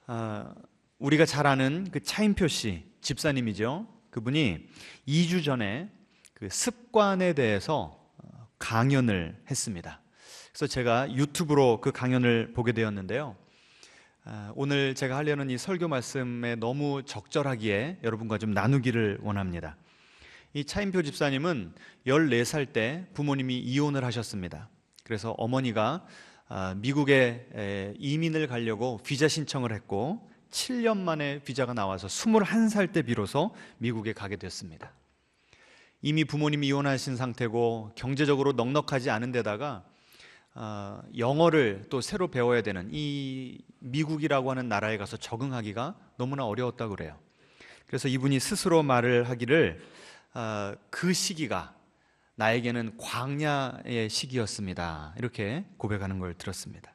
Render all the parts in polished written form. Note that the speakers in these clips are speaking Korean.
아, 우리가 잘 아는 그 차인표 씨 집사님이죠. 그분이 2주 전에 그 습관에 대해서 강연을 했습니다. 그래서 제가 유튜브로 그 강연을 보게 되었는데요. 오늘 제가 하려는 이 설교 말씀에 너무 적절하기에 여러분과 좀 나누기를 원합니다. 이 차인표 집사님은 14살 때 부모님이 이혼을 하셨습니다. 그래서 어머니가 미국에 이민을 가려고 비자 신청을 했고 7년 만에 비자가 나와서 21살 때 비로소 미국에 가게 됐습니다. 이미 부모님이 이혼하신 상태고 경제적으로 넉넉하지 않은 데다가 영어를 또 새로 배워야 되는 이 미국이라고 하는 나라에 가서 적응하기가 너무나 어려웠다고 그래요. 그래서 이분이 스스로 말을 하기를 그 시기가 나에게는 광야의 시기였습니다, 이렇게 고백하는 걸 들었습니다.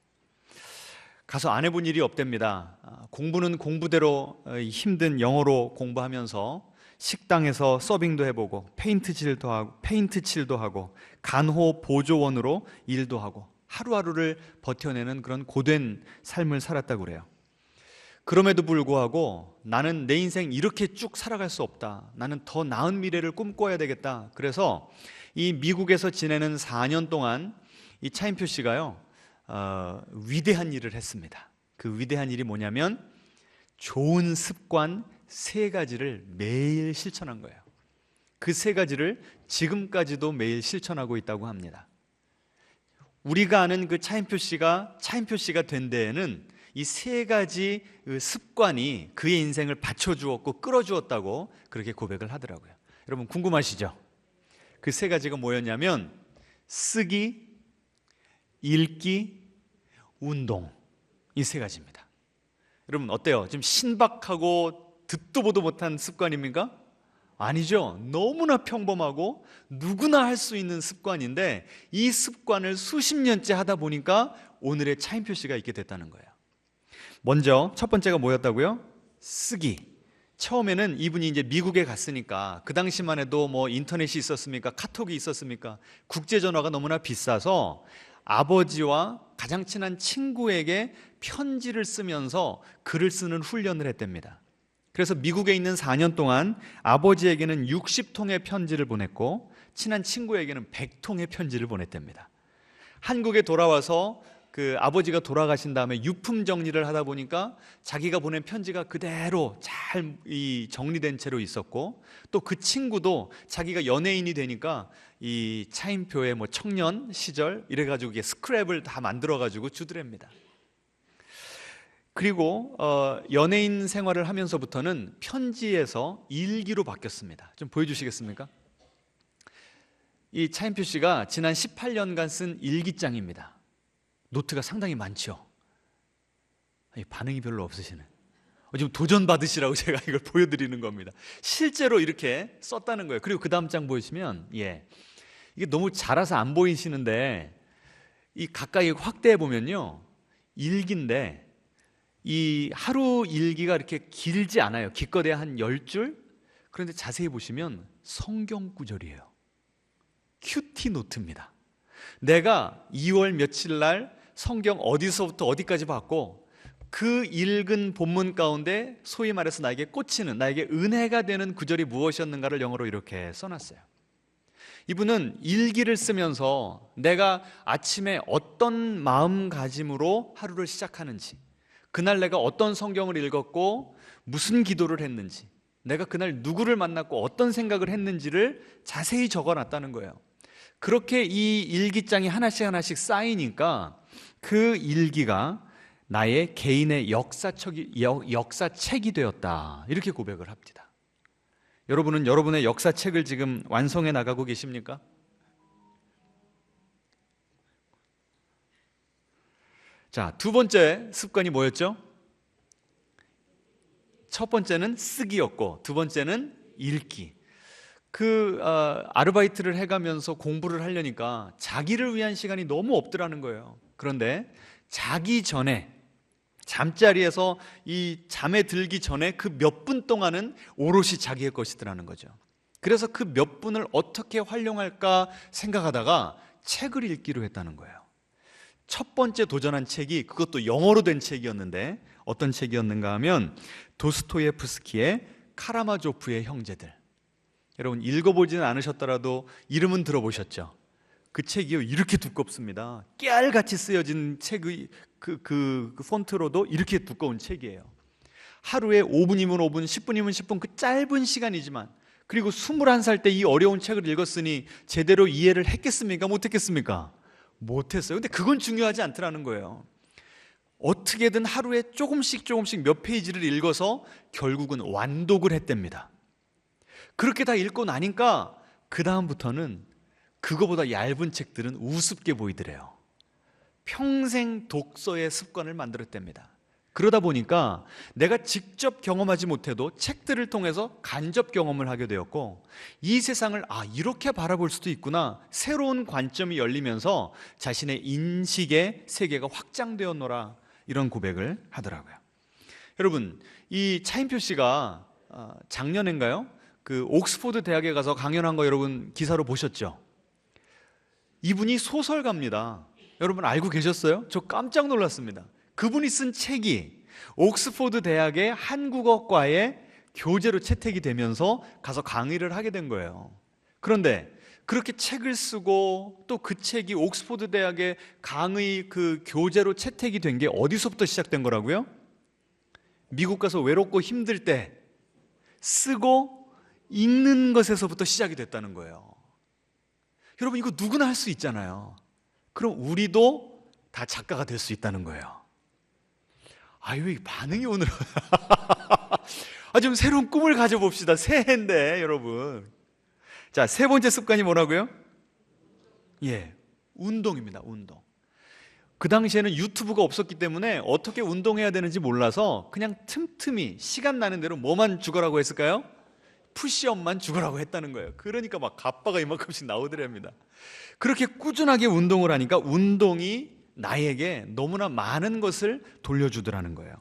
가서 안 해본 일이 없답니다. 공부는 공부대로 힘든 영어로 공부하면서 식당에서 서빙도 해보고 페인트 칠도 하고 간호 보조원으로 일도 하고 하루하루를 버텨내는 그런 고된 삶을 살았다고 그래요. 그럼에도 불구하고 나는 내 인생 이렇게 쭉 살아갈 수 없다, 나는 더 나은 미래를 꿈꿔야 되겠다. 그래서 이 미국에서 지내는 4년 동안 이 차인표 씨가요 위대한 일을 했습니다. 그 위대한 일이 뭐냐면 좋은 습관 3가지를 매일 실천한 거예요. 그 3가지를 지금까지도 매일 실천하고 있다고 합니다. 우리가 아는 그 차인표 씨가 된 데에는 이 3가지 습관이 그의 인생을 받쳐주었고 끌어주었다고 그렇게 고백을 하더라고요. 여러분 궁금하시죠? 그 3가지가 뭐였냐면 쓰기, 읽기, 운동, 이 3가지입니다. 여러분 어때요? 지금 신박하고 듣도 보도 못한 습관입니까? 아니죠. 너무나 평범하고 누구나 할 수 있는 습관인데 이 습관을 수십 년째 하다 보니까 오늘의 차인표 씨가 있게 됐다는 거예요. 먼저 첫 번째가 뭐였다고요? 쓰기. 처음에는 이분이 이제 미국에 갔으니까 그 당시만 해도 뭐 인터넷이 있었습니까? 카톡이 있었습니까? 국제전화가 너무나 비싸서 아버지와 가장 친한 친구에게 편지를 쓰면서 글을 쓰는 훈련을 했답니다. 그래서 미국에 있는 4년 동안 아버지에게는 60통의 편지를 보냈고 친한 친구에게는 100통의 편지를 보냈답니다. 한국에 돌아와서 그 아버지가 돌아가신 다음에 유품 정리를 하다 보니까 자기가 보낸 편지가 그대로 잘 정리된 채로 있었고, 또 그 친구도 자기가 연예인이 되니까 이 차인표의 뭐 청년 시절 이래가지고 스크랩을 다 만들어가지고 주더랍니다. 그리고 연예인 생활을 하면서부터는 편지에서 일기로 바뀌었습니다. 좀 보여주시겠습니까? 이 차인표 씨가 지난 18년간 쓴 일기장입니다. 노트가 상당히 많죠. 반응이 별로 없으시네. 지금 도전 받으시라고 제가 이걸 보여드리는 겁니다. 실제로 이렇게 썼다는 거예요. 그리고 그 다음 장 보시면 이게 너무 작아서 안 보이시는데 이 가까이 확대해 보면요, 일기인데 이 하루 일기가 이렇게 길지 않아요. 기껏해야 한 10줄? 그런데 자세히 보시면 성경 구절이에요. 큐티 노트입니다. 내가 2월 며칠 날 성경 어디서부터 어디까지 봤고 그 읽은 본문 가운데 소위 말해서 나에게 꽂히는, 나에게 은혜가 되는 구절이 무엇이었는가를 영어로 이렇게 써놨어요. 이분은 일기를 쓰면서 내가 아침에 어떤 마음가짐으로 하루를 시작하는지, 그날 내가 어떤 성경을 읽었고 무슨 기도를 했는지, 내가 그날 누구를 만났고 어떤 생각을 했는지를 자세히 적어놨다는 거예요. 그렇게 이 일기장이 하나씩 쌓이니까 그 일기가 나의 개인의 역사책이 되었다, 이렇게 고백을 합니다. 여러분은 여러분의 역사책을 지금 완성해 나가고 계십니까? 자, 두 번째 습관이 뭐였죠? 첫 번째는 쓰기였고 두 번째는 읽기. 아르바이트를 해가면서 공부를 하려니까 자기를 위한 시간이 너무 없더라는 거예요. 그런데 자기 전에, 잠자리에서 이 잠에 들기 전에 그 몇 분 동안은 오롯이 자기의 것이더라는 거죠. 그래서 그 몇 분을 어떻게 활용할까 생각하다가 책을 읽기로 했다는 거예요. 첫 번째 도전한 책이 그것도 영어로 된 책이었는데 어떤 책이었는가 하면 도스토예프스키의 카라마조프의 형제들. 여러분 읽어보지는 않으셨더라도 이름은 들어보셨죠? 그 책이요 이렇게 두껍습니다. 깨알같이 쓰여진 책의 그 폰트로도 이렇게 두꺼운 책이에요. 하루에 5분이면 5분, 10분이면 10분 그 짧은 시간이지만 그리고 21살 때 이 어려운 책을 읽었으니 제대로 이해를 했겠습니까? 못했겠습니까? 못했어요. 근데 그건 중요하지 않더라는 거예요. 어떻게든 하루에 조금씩 몇 페이지를 읽어서 결국은 완독을 했답니다. 그렇게 다 읽고 나니까 그 다음부터는 그거보다 얇은 책들은 우습게 보이더래요. 평생 독서의 습관을 만들었답니다. 그러다 보니까 내가 직접 경험하지 못해도 책들을 통해서 간접 경험을 하게 되었고 이 세상을 이렇게 바라볼 수도 있구나 새로운 관점이 열리면서 자신의 인식의 세계가 확장되었노라 이런 고백을 하더라고요. 여러분 이 차인표 씨가 작년인가요? 그 옥스포드 대학에 가서 강연한 거 여러분 기사로 보셨죠? 이분이 소설가입니다. 여러분 알고 계셨어요? 저 깜짝 놀랐습니다. 그분이 쓴 책이 옥스포드 대학의 한국어과의 교재로 채택이 되면서 가서 강의를 하게 된 거예요. 그런데 그렇게 책을 쓰고 또 그 책이 옥스포드 대학의 강의 그 교재로 채택이 된 게 어디서부터 시작된 거라고요? 미국 가서 외롭고 힘들 때 쓰고 읽는 것에서부터 시작이 됐다는 거예요. 여러분 이거 누구나 할 수 있잖아요. 그럼 우리도 다 작가가 될 수 있다는 거예요. 왜 반응이 오늘 좀 새로운 꿈을 가져봅시다. 새해인데 여러분. 자, 세 번째 습관이 뭐라고요? 운동입니다. 운동. 그 당시에는 유튜브가 없었기 때문에 어떻게 운동해야 되는지 몰라서 그냥 틈틈이 시간 나는 대로 뭐만 죽으라고 했을까요? 푸시업만 죽으라고 했다는 거예요. 그러니까 막 가빠가 이만큼씩 나오더랍니다. 그렇게 꾸준하게 운동을 하니까 운동이 나에게 너무나 많은 것을 돌려주더라는 거예요.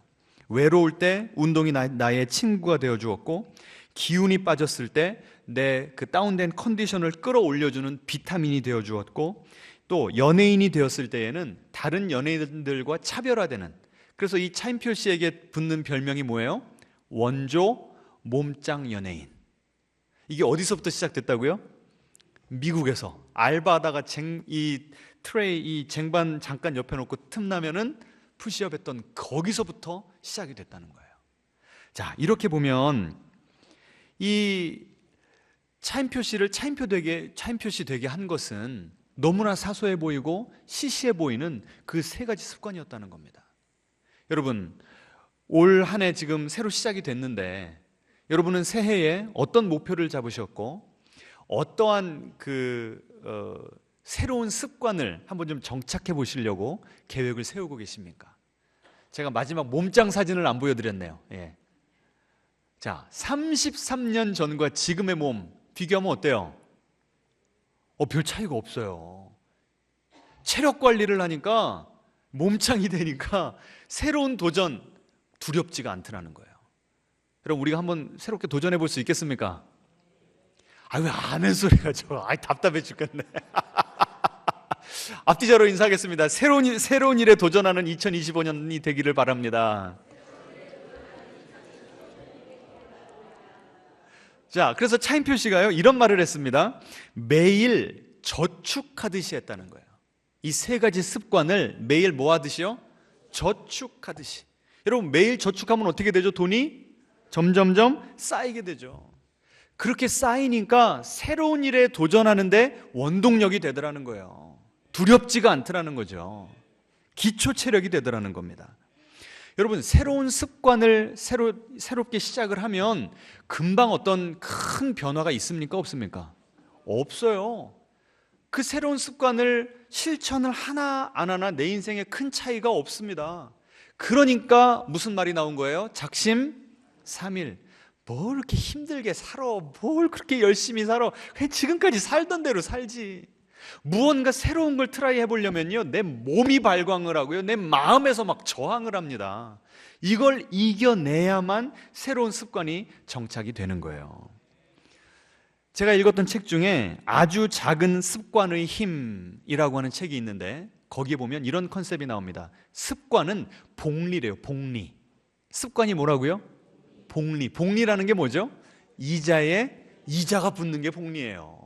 외로울 때 운동이 나의 친구가 되어 주었고 기운이 빠졌을 때 내 그 다운된 컨디션을 끌어올려주는 비타민이 되어 주었고 또 연예인이 되었을 때에는 다른 연예인들과 차별화되는, 그래서 이 차인표 씨에게 붙는 별명이 뭐예요? 원조 몸짱 연예인. 이게 어디서부터 시작됐다고요? 미국에서 알바하다가 이 쟁반 잠깐 옆에 놓고 틈나면은 푸시업 했던 거기서부터 시작이 됐다는 거예요. 자, 이렇게 보면 이 차인표 씨를 차인표 씨 되게 한 것은 너무나 사소해 보이고 시시해 보이는 그 세 가지 습관이었다는 겁니다. 여러분, 올 한 해 지금 새로 시작이 됐는데 여러분은 새해에 어떤 목표를 잡으셨고 어떠한 새로운 습관을 한번 좀 정착해 보시려고 계획을 세우고 계십니까? 제가 마지막 몸짱 사진을 안 보여드렸네요. 자, 33년 전과 지금의 몸 비교하면 어때요? 별 차이가 없어요. 체력 관리를 하니까 몸짱이 되니까 새로운 도전 두렵지가 않더라는 거예요. 여러분, 우리가 한번 새롭게 도전해 볼 수 있겠습니까? 왜 아는 소리가 답답해 죽겠네. 앞뒤자로 인사하겠습니다. 새로운 일에 도전하는 2025년이 되기를 바랍니다. 자, 그래서 차인표 씨가요 이런 말을 했습니다. 매일 저축하듯이 했다는 거예요. 이 세 가지 습관을 매일 뭐 하듯이요? 저축하듯이. 여러분, 매일 저축하면 어떻게 되죠? 돈이 점점점 쌓이게 되죠. 그렇게 쌓이니까 새로운 일에 도전하는데 원동력이 되더라는 거예요. 두렵지가 않더라는 거죠. 기초 체력이 되더라는 겁니다. 여러분, 새로운 습관을 새롭게 시작을 하면 금방 어떤 큰 변화가 있습니까? 없습니까? 없어요. 그 새로운 습관을 실천을 하나 안 하나 내 인생에 큰 차이가 없습니다. 그러니까 무슨 말이 나온 거예요? 작심삼일. 뭘 그렇게 힘들게 살아? 뭘 그렇게 열심히 살아? 그냥 지금까지 살던 대로 살지. 무언가 새로운 걸 트라이 해보려면요 내 몸이 발광을 하고요 내 마음에서 막 저항을 합니다. 이걸 이겨내야만 새로운 습관이 정착이 되는 거예요. 제가 읽었던 책 중에 아주 작은 습관의 힘이라고 하는 책이 있는데 거기에 보면 이런 컨셉이 나옵니다. 습관은 복리래요. 복리. 습관이 뭐라고요? 복리. 복리라는 게 뭐죠? 이자에 이자가 붙는 게 복리예요.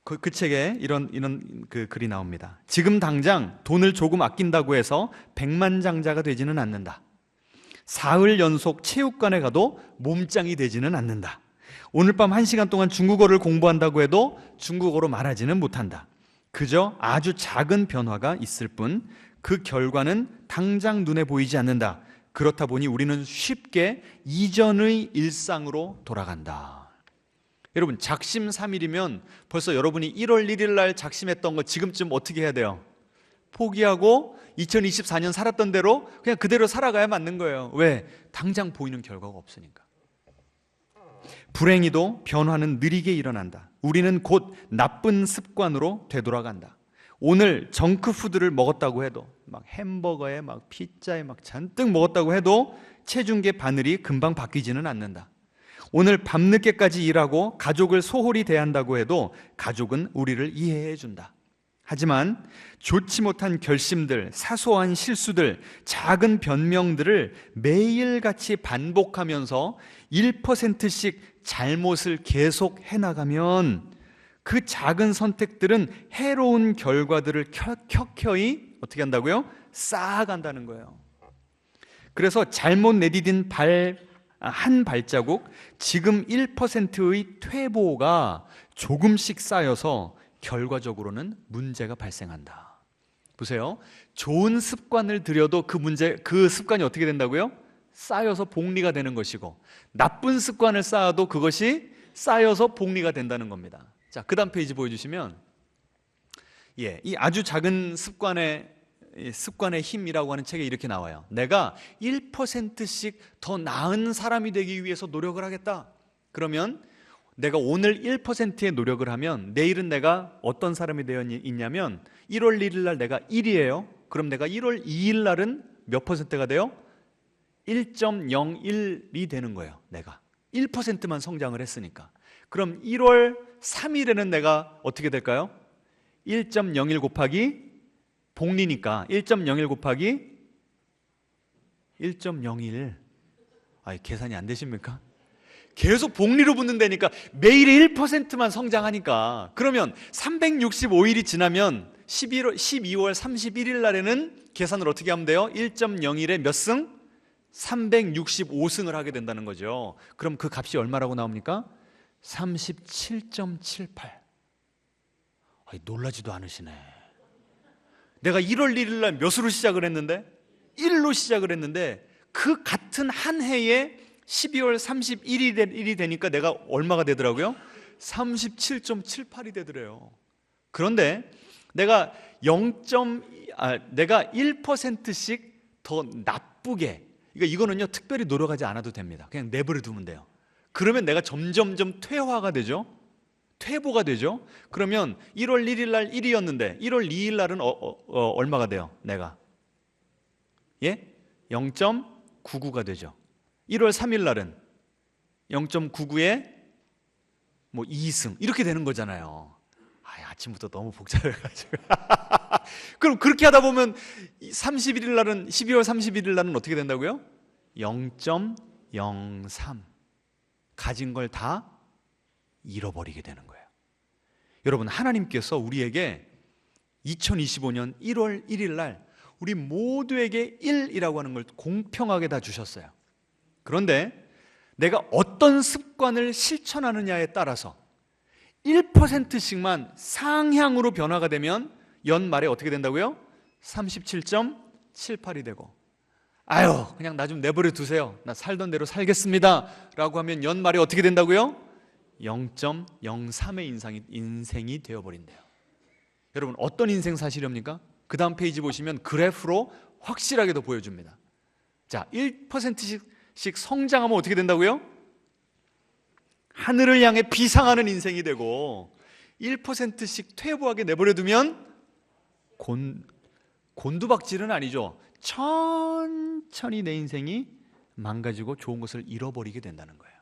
그 책에 이런 그 글이 나옵니다. 지금 당장 돈을 조금 아낀다고 해서 백만장자가 되지는 않는다. 사흘 연속 체육관에 가도 몸짱이 되지는 않는다. 오늘 밤 1시간 동안 중국어를 공부한다고 해도 중국어로 말하지는 못한다. 그저 아주 작은 변화가 있을 뿐 그 결과는 당장 눈에 보이지 않는다. 그렇다 보니 우리는 쉽게 이전의 일상으로 돌아간다. 여러분, 작심 3일이면 벌써 여러분이 1월 1일 날 작심했던 거 지금쯤 어떻게 해야 돼요? 포기하고 2024년 살았던 대로 그냥 그대로 살아가야 맞는 거예요. 왜? 당장 보이는 결과가 없으니까. 불행히도 변화는 느리게 일어난다. 우리는 곧 나쁜 습관으로 되돌아간다. 오늘 정크푸드를 먹었다고 해도, 막 햄버거에 막 피자에 막 잔뜩 먹었다고 해도 체중계 바늘이 금방 바뀌지는 않는다. 오늘 밤늦게까지 일하고 가족을 소홀히 대한다고 해도 가족은 우리를 이해해 준다. 하지만 좋지 못한 결심들, 사소한 실수들, 작은 변명들을 매일같이 반복하면서 1%씩 잘못을 계속 해나가면 그 작은 선택들은 해로운 결과들을 켜켜이 어떻게 한다고요? 쌓아간다는 거예요. 그래서 잘못 내디딘 한 발자국, 지금 1%의 퇴보가 조금씩 쌓여서 결과적으로는 문제가 발생한다. 보세요. 좋은 습관을 들여도 그 습관이 어떻게 된다고요? 쌓여서 복리가 되는 것이고, 나쁜 습관을 쌓아도 그것이 쌓여서 복리가 된다는 겁니다. 자, 그 다음 페이지 보여주시면, 이 아주 작은 습관의 힘이라고 하는 책에 이렇게 나와요. 내가 1%씩 더 나은 사람이 되기 위해서 노력을 하겠다. 그러면 내가 오늘 1%의 노력을 하면 내일은 내가 어떤 사람이 되어 있냐면 1월 1일 날 내가 1이에요. 그럼 내가 1월 2일 날은 몇 퍼센트가 돼요? 1.01이 되는 거예요. 내가 1%만 성장을 했으니까. 그럼 1월 3일에는 내가 어떻게 될까요? 1.01 곱하기 복리니까 1.01 곱하기 1.01. 계산이 안 되십니까? 계속 복리로 붙는다니까. 매일에 1%만 성장하니까. 그러면 365일이 지나면 12월 31일 날에는 계산을 어떻게 하면 돼요? 1.01에 몇 승? 365승을 하게 된다는 거죠. 그럼 그 값이 얼마라고 나옵니까? 37.78. 놀라지도 않으시네. 내가 1월 1일 날 몇으로 시작을 했는데? 1로 시작을 했는데 그 같은 한 해에 12월 31일이 되니까 내가 얼마가 되더라고요? 37.78이 되더래요. 그런데 내가 1%씩 더 나쁘게, 그러니까 이거는요 특별히 노력하지 않아도 됩니다. 그냥 내버려 두면 돼요. 그러면 내가 점점점 퇴화가 되죠. 퇴보가 되죠. 그러면 1월 1일 날 1이었는데 1월 2일 날은 얼마가 돼요? 내가 0.99가 되죠. 1월 3일 날은 0.99에 2승 이렇게 되는 거잖아요. 아침부터 너무 복잡해가지고 그럼 그렇게 하다 보면 31일 날은 12월 31일 날은 어떻게 된다고요? 0.03 가진 걸 다 잃어버리게 되는 거예요. 여러분, 하나님께서 우리에게 2025년 1월 1일 날 우리 모두에게 1이라고 하는 걸 공평하게 다 주셨어요. 그런데 내가 어떤 습관을 실천하느냐에 따라서 1%씩만 상향으로 변화가 되면 연말에 어떻게 된다고요? 37.78이 되고, 그냥 나 좀 내버려 두세요. 나 살던 대로 살겠습니다 라고 하면 연말에 어떻게 된다고요? 0.03의 인생이 되어버린대요. 여러분, 어떤 인생 사시렵니까? 그 다음 페이지 보시면 그래프로 확실하게도 보여줍니다. 자, 1%씩 성장하면 어떻게 된다고요? 하늘을 향해 비상하는 인생이 되고, 1%씩 퇴보하게 내버려두면 곤두박질은 아니죠. 천천히 내 인생이 망가지고 좋은 것을 잃어버리게 된다는 거예요.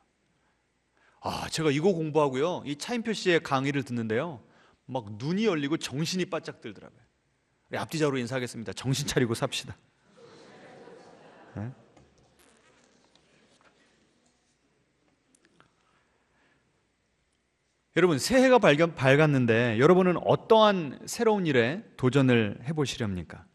제가 이거 공부하고요, 이 차인표 씨의 강의를 듣는데요, 막 눈이 열리고 정신이 바짝 들더라고요. 우리 앞뒤자로 인사하겠습니다. 정신 차리고 삽시다. 네? 여러분, 새해가 밝았는데 여러분은 어떠한 새로운 일에 도전을 해보시렵니까?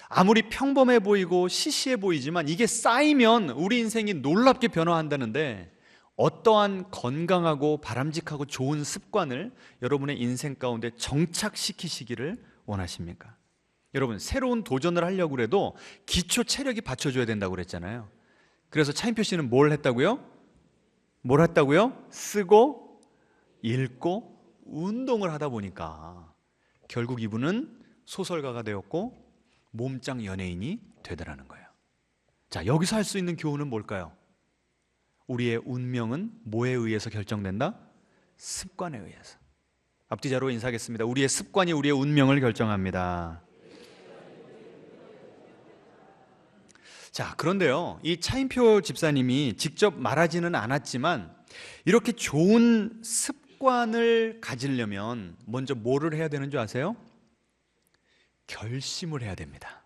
아무리 평범해 보이고 시시해 보이지만 이게 쌓이면 우리 인생이 놀랍게 변화한다는데, 어떠한 건강하고 바람직하고 좋은 습관을 여러분의 인생 가운데 정착시키시기를 원하십니까? 여러분, 새로운 도전을 하려고 해도 기초 체력이 받쳐줘야 된다고 그랬잖아요. 그래서 차인표 씨는 뭘 했다고요? 뭘 했다고요? 쓰고 읽고 운동을 하다 보니까 결국 이분은 소설가가 되었고 몸짱 연예인이 되더라는 거예요. 자, 여기서 할 수 있는 교훈은 뭘까요? 우리의 운명은 뭐에 의해서 결정된다? 습관에 의해서. 앞뒤자로 인사하겠습니다. 우리의 습관이 우리의 운명을 결정합니다. 자, 그런데요, 이 차인표 집사님이 직접 말하지는 않았지만 이렇게 좋은 습관을 가지려면 먼저 뭐를 해야 되는 줄 아세요? 결심을 해야 됩니다.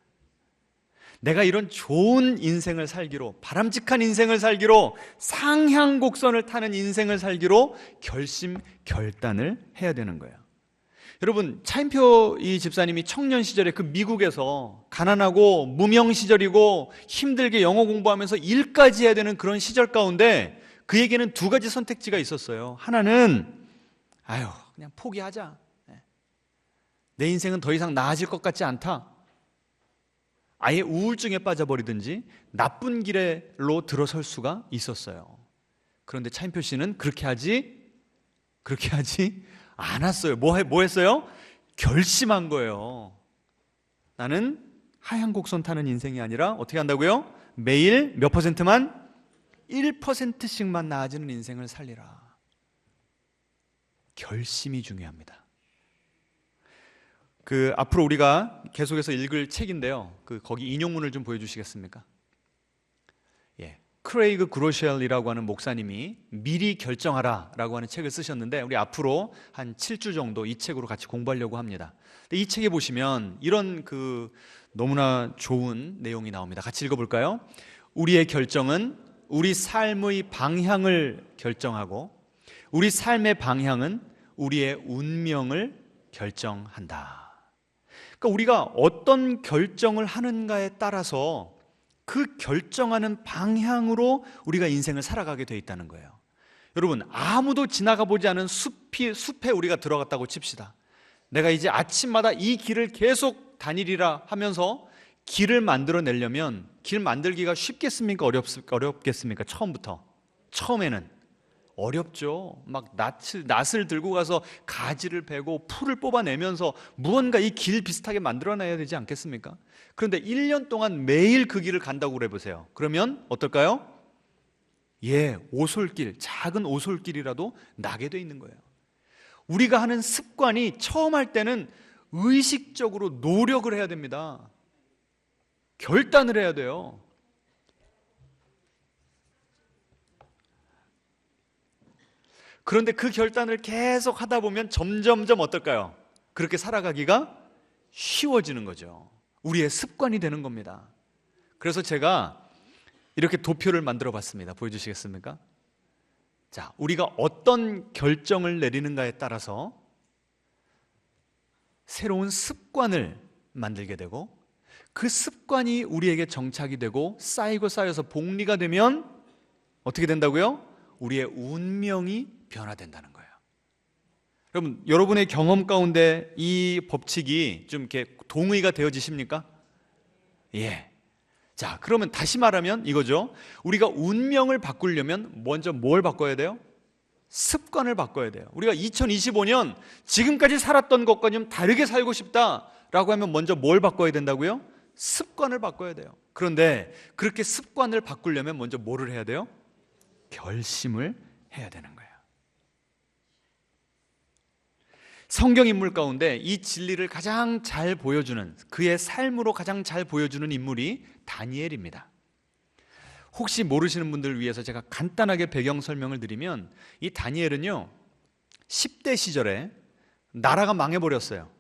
내가 이런 좋은 인생을 살기로, 바람직한 인생을 살기로, 상향곡선을 타는 인생을 살기로 결단을 해야 되는 거예요. 여러분, 차인표 이 집사님이 청년 시절에 그 미국에서 가난하고 무명 시절이고 힘들게 영어 공부하면서 일까지 해야 되는 그런 시절 가운데 그에게는 두 가지 선택지가 있었어요. 하나는 그냥 포기하자, 내 인생은 더 이상 나아질 것 같지 않다, 아예 우울증에 빠져버리든지 나쁜 길로 들어설 수가 있었어요. 그런데 차인표 씨는 그렇게 하지 않았어요. 뭐 했어요? 결심한 거예요. 나는 하향 곡선 타는 인생이 아니라 어떻게 한다고요? 매일 몇 %만? 1%씩만 나아지는 인생을 살리라. 결심이 중요합니다. 앞으로 우리가 계속해서 읽을 책인데요, 거기 인용문을 좀 보여주시겠습니까? 크레이그 그로셜이라고 하는 목사님이 미리 결정하라 라고 하는 책을 쓰셨는데, 우리 앞으로 한 7주 정도 이 책으로 같이 공부하려고 합니다. 근데 이 책에 보시면 이런 너무나 좋은 내용이 나옵니다. 같이 읽어볼까요? 우리의 결정은 우리 삶의 방향을 결정하고 우리 삶의 방향은 우리의 운명을 결정한다. 그러니까 우리가 어떤 결정을 하는가에 따라서 그 결정하는 방향으로 우리가 인생을 살아가게 돼 있다는 거예요. 여러분, 아무도 지나가 보지 않은 숲에 우리가 들어갔다고 칩시다. 내가 이제 아침마다 이 길을 계속 다니리라 하면서 길을 만들어내려면 길 만들기가 쉽겠습니까? 어렵겠습니까? 처음에는 어렵죠. 막 낫을 들고 가서 가지를 베고 풀을 뽑아내면서 무언가 이 길 비슷하게 만들어내야 되지 않겠습니까? 그런데 1년 동안 매일 그 길을 간다고 그래 보세요. 그러면 어떨까요? 오솔길, 작은 오솔길이라도 나게 돼 있는 거예요. 우리가 하는 습관이 처음 할 때는 의식적으로 노력을 해야 됩니다. 결단을 해야 돼요. 그런데 그 결단을 계속 하다 보면 점점점 어떨까요? 그렇게 살아가기가 쉬워지는 거죠. 우리의 습관이 되는 겁니다. 그래서 제가 이렇게 도표를 만들어 봤습니다. 보여주시겠습니까? 자, 우리가 어떤 결정을 내리는가에 따라서 새로운 습관을 만들게 되고, 그 습관이 우리에게 정착이 되고 쌓여서 복리가 되면 어떻게 된다고요? 우리의 운명이 변화된다는 거예요. 여러분의 경험 가운데 이 법칙이 좀 이렇게 동의가 되어지십니까? 자, 그러면 다시 말하면 이거죠. 우리가 운명을 바꾸려면 먼저 뭘 바꿔야 돼요? 습관을 바꿔야 돼요. 우리가 2025년 지금까지 살았던 것과 좀 다르게 살고 싶다라고 하면 먼저 뭘 바꿔야 된다고요? 습관을 바꿔야 돼요. 그런데 그렇게 습관을 바꾸려면 먼저 뭐를 해야 돼요? 결심을 해야 되는 거예요. 성경 인물 가운데 이 진리를 가장 잘 보여주는, 그의 삶으로 가장 잘 보여주는 인물이 다니엘입니다. 혹시 모르시는 분들을 위해서 제가 간단하게 배경 설명을 드리면, 이 다니엘은요 10대 시절에 나라가 망해버렸어요.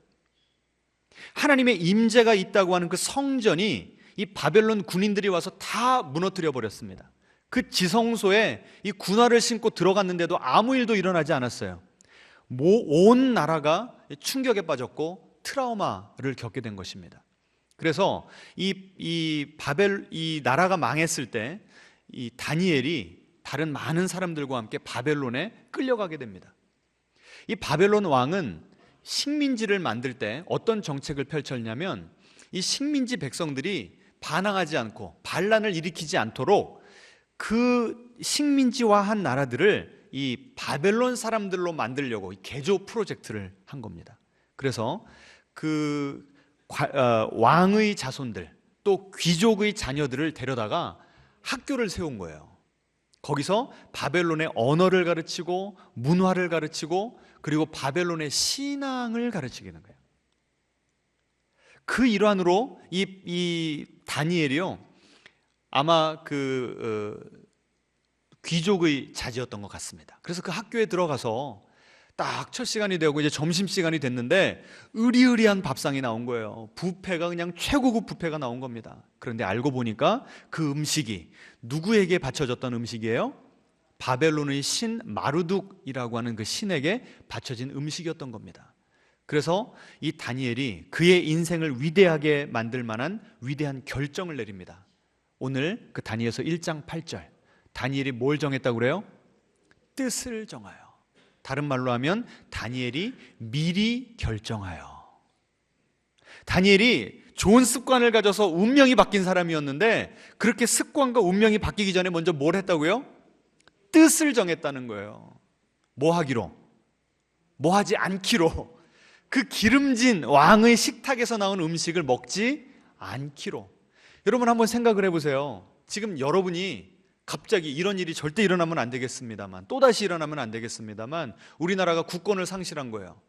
하나님의 임재가 있다고 하는 그 성전이 이 바벨론 군인들이 와서 다 무너뜨려 버렸습니다. 그 지성소에 이 군화를 신고 들어갔는데도 아무 일도 일어나지 않았어요. 온 나라가 충격에 빠졌고 트라우마를 겪게 된 것입니다. 그래서 이 나라가 망했을 때 이 다니엘이 다른 많은 사람들과 함께 바벨론에 끌려가게 됩니다. 이 바벨론 왕은 식민지를 만들 때 어떤 정책을 펼쳤냐면 이 식민지 백성들이 반항하지 않고 반란을 일으키지 않도록 그 식민지화한 나라들을 이 바벨론 사람들로 만들려고 개조 프로젝트를 한 겁니다. 그래서 그 왕의 자손들 또 귀족의 자녀들을 데려다가 학교를 세운 거예요. 거기서 바벨론의 언어를 가르치고 문화를 가르치고 그리고 바벨론의 신앙을 가르치게 된 거예요. 그 일환으로 이 다니엘이요, 아마 귀족의 자제였던 것 같습니다. 그래서 그 학교에 들어가서 딱 첫 시간이 되고 이제 점심시간이 됐는데 으리으리한 밥상이 나온 거예요. 뷔페가 그냥 최고급 뷔페가 나온 겁니다. 그런데 알고 보니까 그 음식이 누구에게 바쳐졌던 음식이에요? 바벨론의 신 마르둑이라고 하는 그 신에게 바쳐진 음식이었던 겁니다. 그래서 이 다니엘이 그의 인생을 위대하게 만들 만한 위대한 결정을 내립니다. 오늘 그 다니엘서 1장 8절, 다니엘이 뭘 정했다고 그래요? 뜻을 정하여. 다른 말로 하면 다니엘이 미리 결정하여. 다니엘이 좋은 습관을 가져서 운명이 바뀐 사람이었는데 그렇게 습관과 운명이 바뀌기 전에 먼저 뭘 했다고요? 뜻을 정했다는 거예요. 뭐 하기로? 뭐 하지 않기로. 그 기름진 왕의 식탁에서 나온 음식을 먹지 않기로. 여러분 한번 생각을 해보세요. 지금 여러분이 갑자기 이런 일이 절대 일어나면 안 되겠습니다만, 또다시 일어나면 안 되겠습니다만 우리나라가 국권을 상실한 거예요.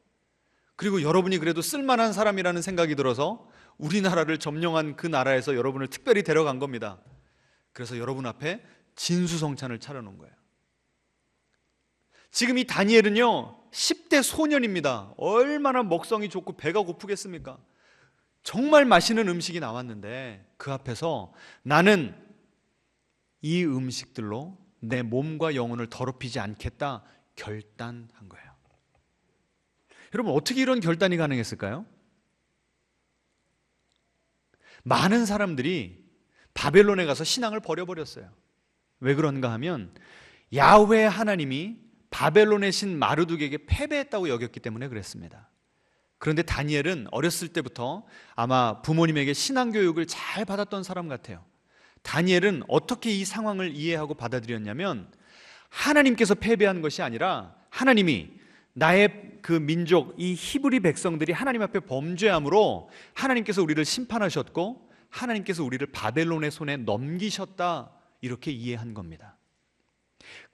그리고 여러분이 그래도 쓸만한 사람이라는 생각이 들어서 우리나라를 점령한 그 나라에서 여러분을 특별히 데려간 겁니다. 그래서 여러분 앞에 진수성찬을 차려놓은 거예요. 지금 이 다니엘은요 10대 소년입니다. 얼마나 먹성이 좋고 배가 고프겠습니까? 정말 맛있는 음식이 나왔는데 그 앞에서 나는 이 음식들로 내 몸과 영혼을 더럽히지 않겠다 결단한 거예요. 여러분 어떻게 이런 결단이 가능했을까요? 많은 사람들이 바벨론에 가서 신앙을 버려버렸어요. 왜 그런가 하면 야훼 하나님이 바벨론의 신 마르둑에게 패배했다고 여겼기 때문에 그랬습니다. 그런데 다니엘은 어렸을 때부터 아마 부모님에게 신앙교육을 잘 받았던 사람 같아요. 다니엘은 어떻게 이 상황을 이해하고 받아들였냐면 하나님께서 패배한 것이 아니라 하나님이 나의 그 민족 이 히브리 백성들이 하나님 앞에 범죄함으로 하나님께서 우리를 심판하셨고 하나님께서 우리를 바벨론의 손에 넘기셨다 이렇게 이해한 겁니다.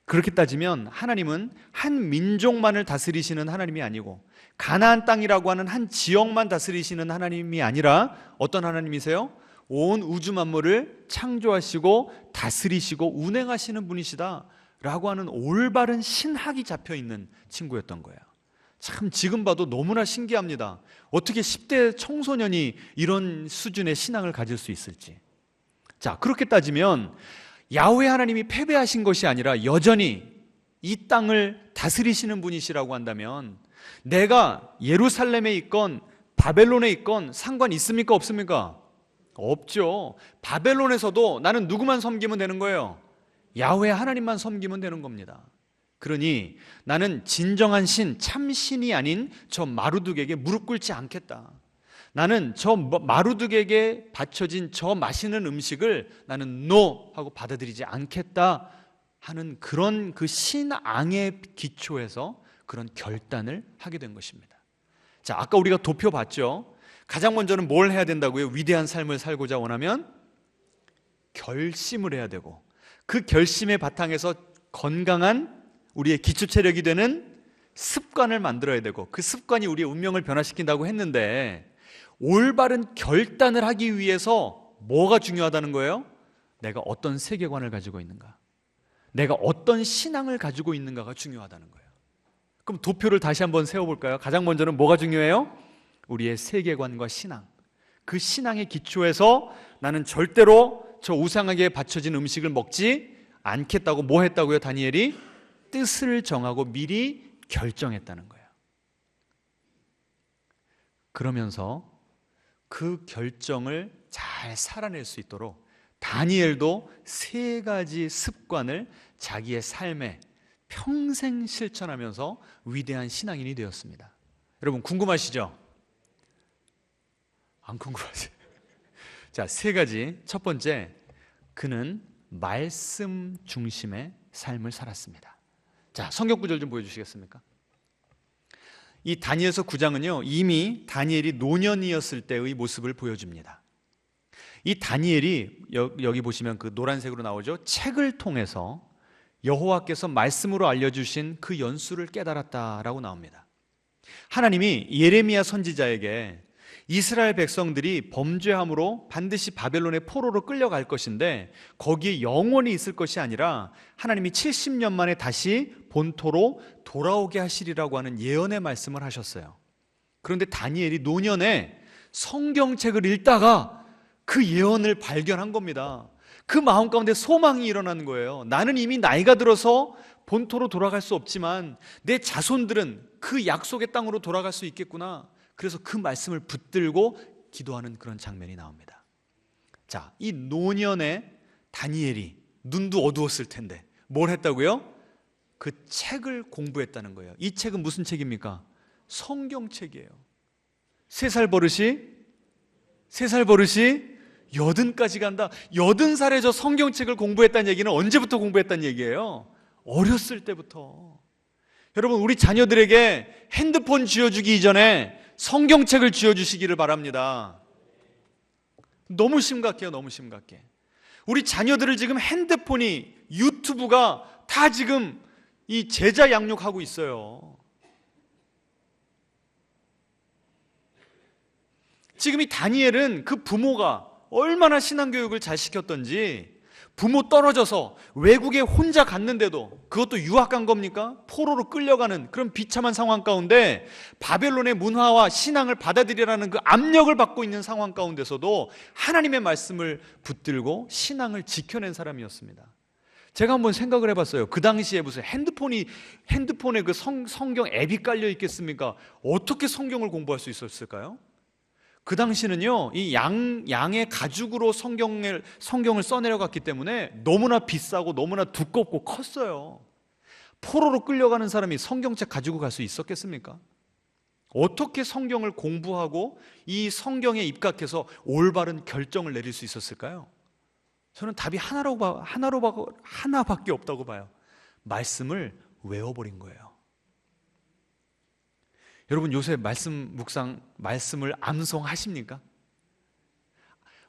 그렇게 따지면 하나님은 한 민족만을 다스리시는 하나님이 아니고 가나안 땅이라고 하는 한 지역만 다스리시는 하나님이 아니라 어떤 하나님이세요? 온 우주 만물을 창조하시고 다스리시고 운행하시는 분이시다 라고 하는 올바른 신학이 잡혀있는 친구였던 거예요. 참 지금 봐도 너무나 신기합니다. 어떻게 10대 청소년이 이런 수준의 신앙을 가질 수 있을지. 자, 그렇게 따지면 야훼 하나님이 패배하신 것이 아니라 여전히 이 땅을 다스리시는 분이시라고 한다면 내가 예루살렘에 있건 바벨론에 있건 상관 있습니까? 없습니까? 없죠. 바벨론에서도 나는 누구만 섬기면 되는 거예요? 야훼 하나님만 섬기면 되는 겁니다. 그러니 나는 진정한 신, 참신이 아닌 저 마르둑에게 무릎 꿇지 않겠다. 나는 저 마르둑에게 바쳐진 저 맛있는 음식을 나는 NO 하고 받아들이지 않겠다 하는 그런 그 신앙의 기초에서 그런 결단을 하게 된 것입니다. 자, 아까 우리가 도표 봤죠? 가장 먼저는 뭘 해야 된다고요? 위대한 삶을 살고자 원하면 결심을 해야 되고 그 결심의 바탕에서 건강한 우리의 기초 체력이 되는 습관을 만들어야 되고 그 습관이 우리의 운명을 변화시킨다고 했는데 올바른 결단을 하기 위해서 뭐가 중요하다는 거예요? 내가 어떤 세계관을 가지고 있는가? 내가 어떤 신앙을 가지고 있는가가 중요하다는 거예요. 그럼 도표를 다시 한번 세워볼까요? 가장 먼저는 뭐가 중요해요? 우리의 세계관과 신앙, 그 신앙의 기초에서 나는 절대로 저 우상에게 바쳐진 음식을 먹지 않겠다고 뭐 했다고요? 다니엘이 뜻을 정하고 미리 결정했다는 거예요. 그러면서 그 결정을 잘 살아낼 수 있도록 다니엘도 3가지 습관을 자기의 삶에 평생 실천하면서 위대한 신앙인이 되었습니다. 여러분 궁금하시죠? 안 궁금하세요? 자, 3가지. 첫 번째, 그는 말씀 중심의 삶을 살았습니다. 자, 성경 구절 좀 보여주시겠습니까? 이 다니엘서 9장은요 이미 다니엘이 노년이었을 때의 모습을 보여줍니다. 이 다니엘이 여기 보시면 그 노란색으로 나오죠. 책을 통해서 여호와께서 말씀으로 알려주신 그 연수를 깨달았다라고 나옵니다. 하나님이 예레미야 선지자에게 이스라엘 백성들이 범죄함으로 반드시 바벨론의 포로로 끌려갈 것인데 거기에 영원히 있을 것이 아니라 하나님이 70년 만에 다시 본토로 돌아오게 하시리라고 하는 예언의 말씀을 하셨어요. 그런데 다니엘이 노년에 성경책을 읽다가 그 예언을 발견한 겁니다. 그 마음 가운데 소망이 일어나는 거예요. 나는 이미 나이가 들어서 본토로 돌아갈 수 없지만 내 자손들은 그 약속의 땅으로 돌아갈 수 있겠구나. 그래서 그 말씀을 붙들고 기도하는 그런 장면이 나옵니다. 자, 이 노년에 다니엘이 눈도 어두웠을 텐데 뭘 했다고요? 그 책을 공부했다는 거예요. 이 책은 무슨 책입니까? 성경책이에요. 3살 버릇이 80까지 간다. 80살에 저 성경책을 공부했다는 얘기는 언제부터 공부했다는 얘기예요? 어렸을 때부터. 여러분, 우리 자녀들에게 핸드폰 쥐어주기 이전에 성경책을 쥐어주시기를 바랍니다. 너무 심각해요. 너무 심각해. 우리 자녀들을 지금 핸드폰이, 유튜브가 다 지금 이 제자 양육하고 있어요. 지금 이 다니엘은 그 부모가 얼마나 신앙교육을 잘 시켰던지 부모 떨어져서 외국에 혼자 갔는데도, 그것도 유학 간 겁니까? 포로로 끌려가는 그런 비참한 상황 가운데 바벨론의 문화와 신앙을 받아들이라는 그 압력을 받고 있는 상황 가운데서도 하나님의 말씀을 붙들고 신앙을 지켜낸 사람이었습니다. 제가 한번 생각을 해봤어요. 그 당시에 무슨 핸드폰에 그 성경 앱이 깔려 있겠습니까? 어떻게 성경을 공부할 수 있었을까요? 그 당시는요, 이 양의 가죽으로 성경을 써내려갔기 때문에 너무나 비싸고 너무나 두껍고 컸어요. 포로로 끌려가는 사람이 성경책 가지고 갈 수 있었겠습니까? 어떻게 성경을 공부하고 이 성경에 입각해서 올바른 결정을 내릴 수 있었을까요? 저는 답이 하나밖에 없다고 봐요. 말씀을 외워버린 거예요. 여러분, 요새 말씀을 암송하십니까?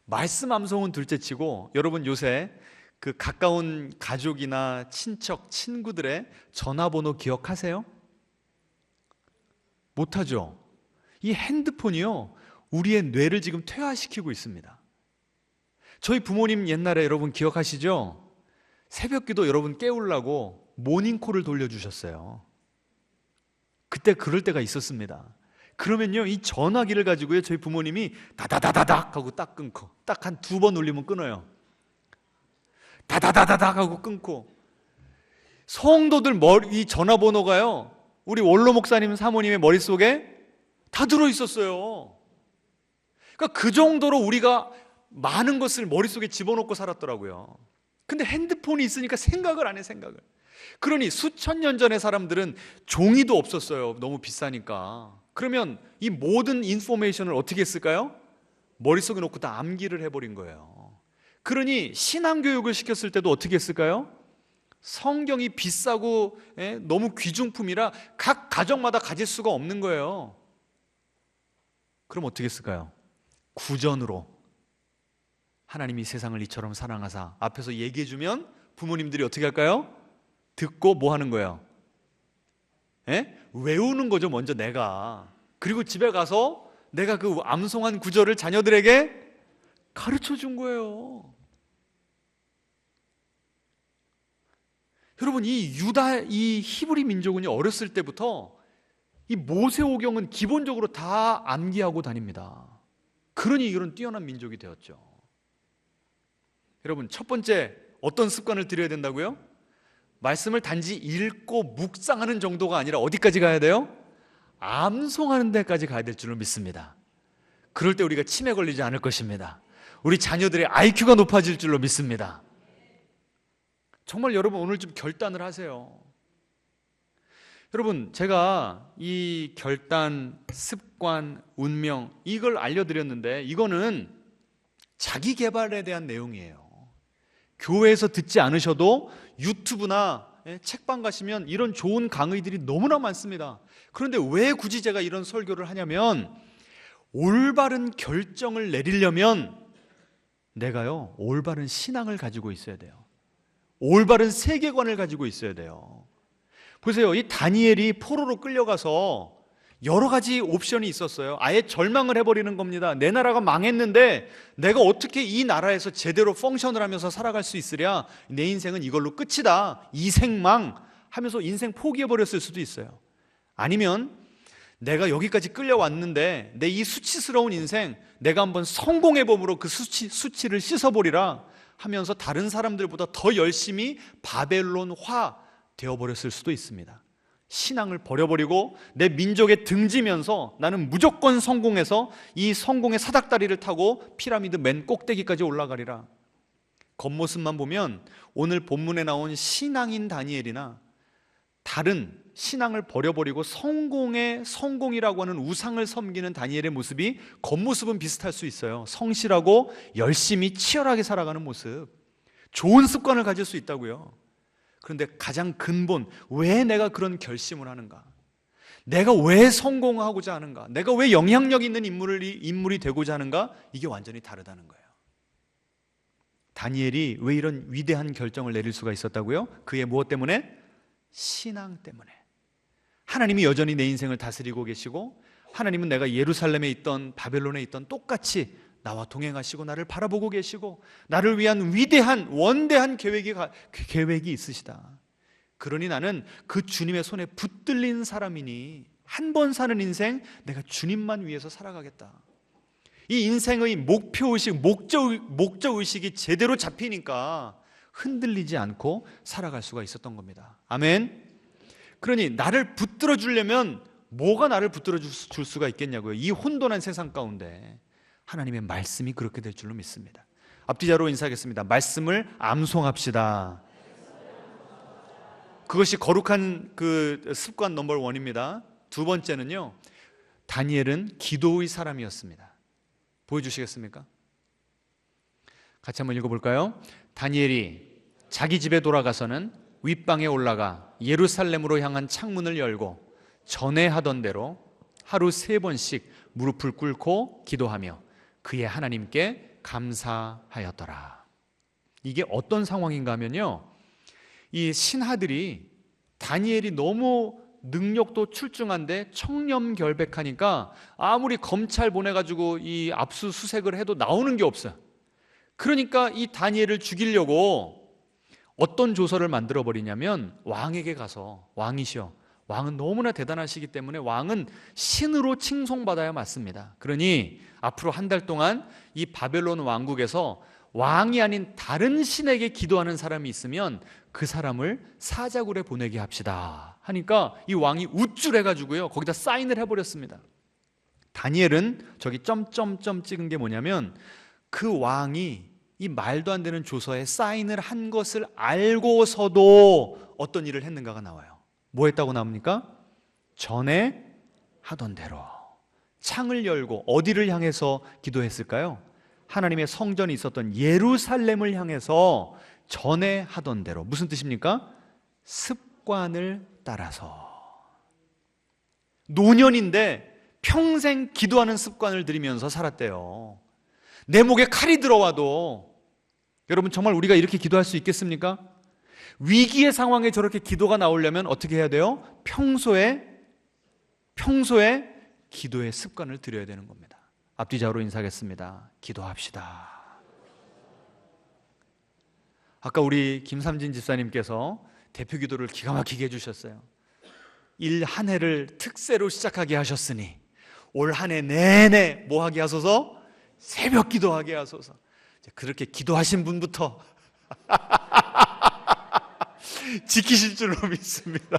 말씀 암송은 둘째치고 여러분 요새 그 가까운 가족이나 친척, 친구들의 전화번호 기억하세요? 못하죠? 이 핸드폰이요, 우리의 뇌를 지금 퇴화시키고 있습니다. 저희 부모님 옛날에 여러분 기억하시죠? 새벽기도 여러분 깨우려고 모닝콜을 돌려주셨어요. 그때 그럴 때가 있었습니다. 그러면요, 이 전화기를 가지고요, 저희 부모님이 다다다다닥 하고 딱 끊고, 딱 한 2번 울리면 끊어요. 다다다다닥 하고 끊고. 성도들 이 전화번호가요, 우리 원로 목사님 사모님의 머릿속에 다 들어있었어요. 그러니까 그 정도로 우리가 많은 것을 머릿속에 집어넣고 살았더라고요. 근데 핸드폰이 있으니까 생각을 안 해, 생각을. 그러니 수천 년 전의 사람들은 종이도 없었어요. 너무 비싸니까. 그러면 이 모든 인포메이션을 어떻게 했을까요? 머릿속에 놓고 다 암기를 해버린 거예요. 그러니 신앙교육을 시켰을 때도 어떻게 했을까요? 성경이 비싸고 너무 귀중품이라 각 가정마다 가질 수가 없는 거예요. 그럼 어떻게 했을까요? 구전으로, 하나님이 세상을 이처럼 사랑하사, 앞에서 얘기해주면 부모님들이 어떻게 할까요? 듣고 뭐 하는 거예요? 외우는 거죠, 먼저 내가. 그리고 집에 가서 내가 그 암송한 구절을 자녀들에게 가르쳐 준 거예요. 여러분, 이 히브리 민족은요, 어렸을 때부터 이 이 모세오경은 기본적으로 다 암기하고 다닙니다. 그러니 이런 뛰어난 민족이 되었죠. 여러분, 첫 번째 어떤 습관을 들여야 된다고요? 말씀을 단지 읽고 묵상하는 정도가 아니라 어디까지 가야 돼요? 암송하는 데까지 가야 될 줄로 믿습니다. 그럴 때 우리가 치매 걸리지 않을 것입니다. 우리 자녀들의 IQ가 높아질 줄로 믿습니다. 정말 여러분, 오늘 좀 결단을 하세요. 여러분, 제가 이 결단, 습관, 운명, 이걸 알려드렸는데 이거는 자기 개발에 대한 내용이에요. 교회에서 듣지 않으셔도 유튜브나 책방 가시면 이런 좋은 강의들이 너무나 많습니다. 그런데 왜 굳이 제가 이런 설교를 하냐면, 올바른 결정을 내리려면 내가요, 올바른 신앙을 가지고 있어야 돼요. 올바른 세계관을 가지고 있어야 돼요. 보세요, 이 다니엘이 포로로 끌려가서 여러 가지 옵션이 있었어요. 아예 절망을 해버리는 겁니다. 내 나라가 망했는데 내가 어떻게 이 나라에서 제대로 펑션을 하면서 살아갈 수 있으랴, 내 인생은 이걸로 끝이다, 이생망 하면서 인생 포기해버렸을 수도 있어요. 아니면 내가 여기까지 끌려왔는데 내 이 수치스러운 인생, 내가 한번 성공의 법으로 그 수치를 씻어버리라 하면서 다른 사람들보다 더 열심히 바벨론화 되어버렸을 수도 있습니다. 신앙을 버려버리고 내 민족에 등지면서 나는 무조건 성공해서 이 성공의 사닥다리를 타고 피라미드 맨 꼭대기까지 올라가리라. 겉모습만 보면 오늘 본문에 나온 신앙인 다니엘이나 다른 신앙을 버려버리고 성공이라고 하는 우상을 섬기는 다니엘의 모습이 겉모습은 비슷할 수 있어요. 성실하고 열심히 치열하게 살아가는 모습, 좋은 습관을 가질 수 있다고요. 그런데 가장 근본, 왜 내가 그런 결심을 하는가? 내가 왜 성공하고자 하는가? 내가 왜 영향력 있는 인물이 되고자 하는가? 이게 완전히 다르다는 거예요. 다니엘이 왜 이런 위대한 결정을 내릴 수가 있었다고요? 그의 무엇 때문에? 신앙 때문에. 하나님이 여전히 내 인생을 다스리고 계시고, 하나님은 내가 예루살렘에 있던 바벨론에 있던 똑같이 나와 동행하시고 나를 바라보고 계시고 나를 위한 위대한 원대한 계획이 있으시다. 그러니 나는 그 주님의 손에 붙들린 사람이니 한 번 사는 인생 내가 주님만 위해서 살아가겠다. 이 인생의 목표의식, 목적의식이 제대로 잡히니까 흔들리지 않고 살아갈 수가 있었던 겁니다. 아멘. 그러니 나를 붙들어 주려면 뭐가 나를 붙들어 줄 수가 있겠냐고요. 이 혼돈한 세상 가운데 하나님의 말씀이 그렇게 될 줄로 믿습니다. 앞뒤자로 인사하겠습니다. 말씀을 암송합시다. 그것이 거룩한 그 습관 넘버 1입니다. 두 번째는요, 다니엘은 기도의 사람이었습니다. 보여주시겠습니까? 같이 한번 읽어볼까요? 다니엘이 자기 집에 돌아가서는 윗방에 올라가 예루살렘으로 향한 창문을 열고 전에 하던 대로 하루 3번씩 무릎을 꿇고 기도하며 그의 하나님께 감사하였더라. 이게 어떤 상황인가 하면요, 이 신하들이 다니엘이 너무 능력도 출중한데 청렴결백하니까 아무리 검찰 보내가지고 이 압수수색을 해도 나오는 게 없어요. 그러니까 이 다니엘을 죽이려고 어떤 조서를 만들어버리냐면, 왕에게 가서, 왕이시여, 왕은 너무나 대단하시기 때문에 왕은 신으로 칭송받아야 맞습니다. 그러니 앞으로 한 달 동안 이 바벨론 왕국에서 왕이 아닌 다른 신에게 기도하는 사람이 있으면 그 사람을 사자굴에 보내게 합시다 하니까 이 왕이 우쭐해가지고요, 거기다 사인을 해버렸습니다. 다니엘은 저기 점점점 찍은 게 뭐냐면, 그 왕이 이 말도 안 되는 조서에 사인을 한 것을 알고서도 어떤 일을 했는가가 나와요. 뭐 했다고 나옵니까? 전에 하던 대로 창을 열고 어디를 향해서 기도했을까요? 하나님의 성전이 있었던 예루살렘을 향해서 전에 하던 대로. 무슨 뜻입니까? 습관을 따라서. 노년인데 평생 기도하는 습관을 들이면서 살았대요. 내 목에 칼이 들어와도, 여러분 정말 우리가 이렇게 기도할 수 있겠습니까? 위기의 상황에 저렇게 기도가 나오려면 어떻게 해야 돼요? 평소에 기도의 습관을 들여야 되는 겁니다. 앞뒤좌우로 인사하겠습니다. 기도합시다. 아까 우리 김삼진 집사님께서 대표 기도를 기가 막히게 해주셨어요. 일 한 해를 특세로 시작하게 하셨으니 올 한 해 내내 뭐 하게 하소서? 새벽 기도하게 하소서. 그렇게 기도하신 분부터 지키실 줄로 믿습니다.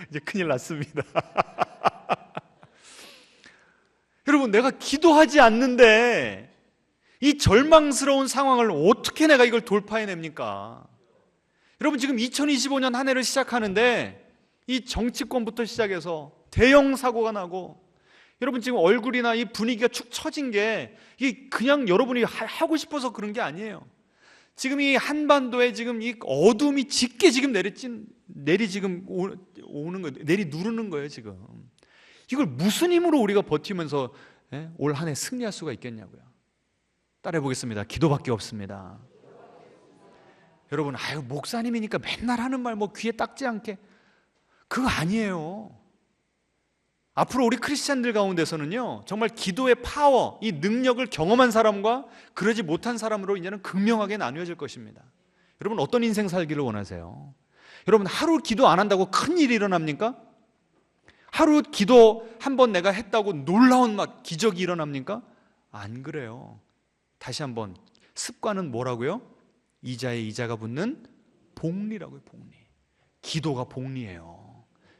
이제 큰일 났습니다. 여러분, 내가 기도하지 않는데 이 절망스러운 상황을 어떻게 내가 이걸 돌파해냅니까? 여러분, 지금 2025년 한 해를 시작하는데 이 정치권부터 시작해서 대형 사고가 나고, 여러분 지금 얼굴이나 이 분위기가 축 처진 게 이게 그냥 여러분이 하고 싶어서 그런 게 아니에요. 지금 이 한반도에 지금 이 어둠이 짙게 지금 오는 거예요. 내리 누르는 거예요, 지금. 이걸 무슨 힘으로 우리가 버티면서 올 한 해 승리할 수가 있겠냐고요. 따라해 보겠습니다. 기도밖에 없습니다. 여러분, 목사님이니까 맨날 하는 말 뭐 귀에 닦지 않게, 그거 아니에요. 앞으로 우리 크리스찬들 가운데서는요, 정말 기도의 파워, 이 능력을 경험한 사람과 그러지 못한 사람으로 이제는 극명하게 나뉘어질 것입니다. 여러분, 어떤 인생 살기를 원하세요? 여러분, 하루 기도 안 한다고 큰 일이 일어납니까? 하루 기도 한 번 내가 했다고 놀라운 막 기적이 일어납니까? 안 그래요. 다시 한번, 습관은 뭐라고요? 이자에 이자가 붙는 복리라고요. 복리. 기도가 복리예요.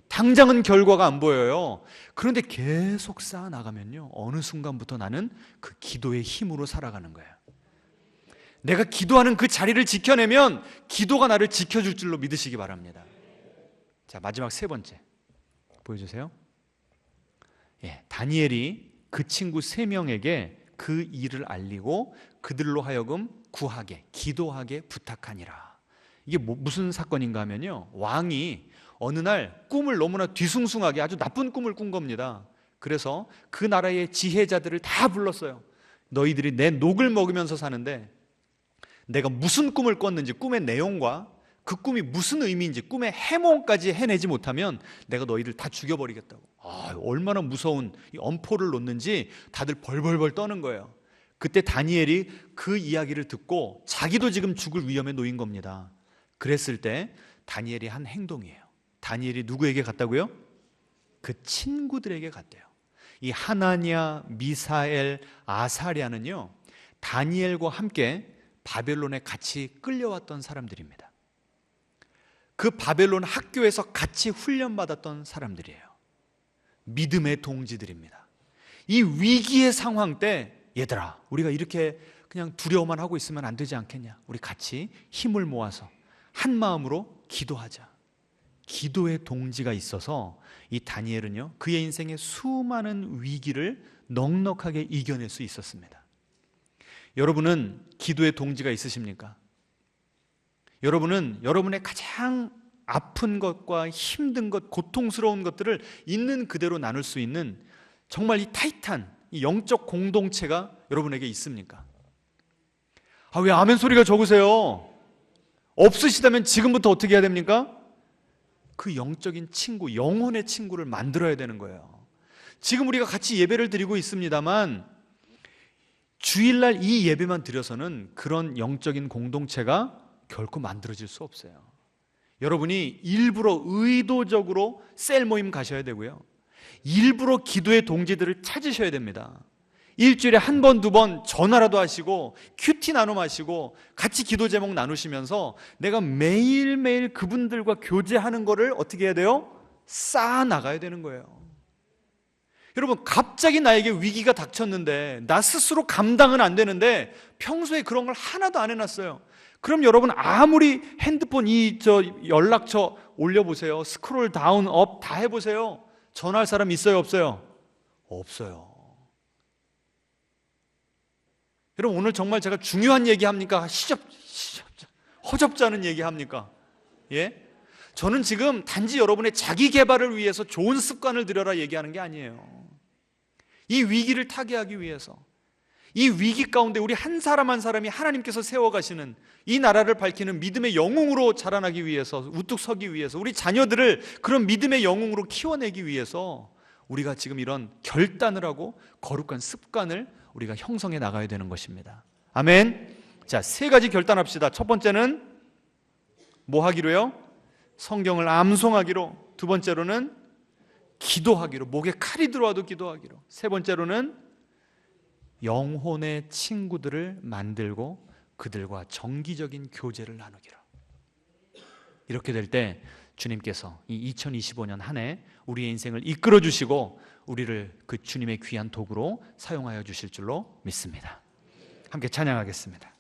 당장은 결과가 안 보여요. 그런데 계속 쌓아나가면요, 어느 순간부터 나는 그 기도의 힘으로 살아가는 거예요. 내가 기도하는 그 자리를 지켜내면 기도가 나를 지켜줄 줄로 믿으시기 바랍니다. 자, 마지막 세 번째 보여주세요. 다니엘이 그 친구 3명에게 그 일을 알리고 그들로 하여금 구하게, 기도하게 부탁하니라. 이게 무슨 사건인가 하면요, 왕이 어느 날 꿈을 너무나 뒤숭숭하게 아주 나쁜 꿈을 꾼 겁니다. 그래서 그 나라의 지혜자들을 다 불렀어요. 너희들이 내 녹을 먹으면서 사는데 내가 무슨 꿈을 꿨는지, 꿈의 내용과 그 꿈이 무슨 의미인지, 꿈의 해몽까지 해내지 못하면 내가 너희들 다 죽여버리겠다고. 얼마나 무서운 이 엄포를 놓는지 다들 벌벌벌 떠는 거예요. 그때 다니엘이 그 이야기를 듣고 자기도 지금 죽을 위험에 놓인 겁니다. 그랬을 때 다니엘이 한 행동이에요. 다니엘이 누구에게 갔다고요? 그 친구들에게 갔대요. 이 하나냐, 미사엘, 아사랴는요, 다니엘과 함께 바벨론에 같이 끌려왔던 사람들입니다. 그 바벨론 학교에서 같이 훈련받았던 사람들이에요. 믿음의 동지들입니다. 이 위기의 상황 때, 얘들아, 우리가 이렇게 그냥 두려워만 하고 있으면 안 되지 않겠냐? 우리 같이 힘을 모아서 한 마음으로 기도하자. 기도의 동지가 있어서 이 다니엘은요, 그의 인생의 수많은 위기를 넉넉하게 이겨낼 수 있었습니다. 여러분은 기도의 동지가 있으십니까? 여러분은 여러분의 가장 아픈 것과 힘든 것, 고통스러운 것들을 있는 그대로 나눌 수 있는 정말 이 타이탄, 이 영적 공동체가 여러분에게 있습니까? 왜 아멘 소리가 적으세요? 없으시다면 지금부터 어떻게 해야 됩니까? 그 영적인 친구, 영혼의 친구를 만들어야 되는 거예요. 지금 우리가 같이 예배를 드리고 있습니다만 주일날 이 예배만 드려서는 그런 영적인 공동체가 결코 만들어질 수 없어요. 여러분이 일부러 의도적으로 셀 모임 가셔야 되고요, 일부러 기도의 동지들을 찾으셔야 됩니다. 일주일에 한 번, 두 번 전화라도 하시고 큐티 나눔 하시고 같이 기도 제목 나누시면서 내가 매일매일 그분들과 교제하는 거를 어떻게 해야 돼요? 쌓아 나가야 되는 거예요. 여러분, 갑자기 나에게 위기가 닥쳤는데 나 스스로 감당은 안 되는데 평소에 그런 걸 하나도 안 해놨어요. 그럼 여러분, 아무리 핸드폰 연락처 올려보세요. 스크롤 다운 업 다 해보세요. 전화할 사람 있어요, 없어요? 없어요. 여러분, 오늘 정말 제가 중요한 얘기 합니까? 허접지 않은 얘기 합니까? 예? 저는 지금 단지 여러분의 자기 개발을 위해서 좋은 습관을 들여라 얘기하는 게 아니에요. 이 위기를 타개하기 위해서, 이 위기 가운데 우리 한 사람 한 사람이 하나님께서 세워가시는 이 나라를 밝히는 믿음의 영웅으로 자라나기 위해서, 우뚝 서기 위해서, 우리 자녀들을 그런 믿음의 영웅으로 키워내기 위해서 우리가 지금 이런 결단을 하고 거룩한 습관을 우리가 형성해 나가야 되는 것입니다. 아멘. 자, 3가지 결단합시다. 첫 번째는 뭐 하기로요? 성경을 암송하기로, 두 번째로는 기도하기로, 목에 칼이 들어와도 기도하기로, 세 번째로는 영혼의 친구들을 만들고 그들과 정기적인 교제를 나누기로. 이렇게 될 때 주님께서 이 2025년 한 해 우리의 인생을 이끌어 주시고 우리를 그 주님의 귀한 도구로 사용하여 주실 줄로 믿습니다. 함께 찬양하겠습니다.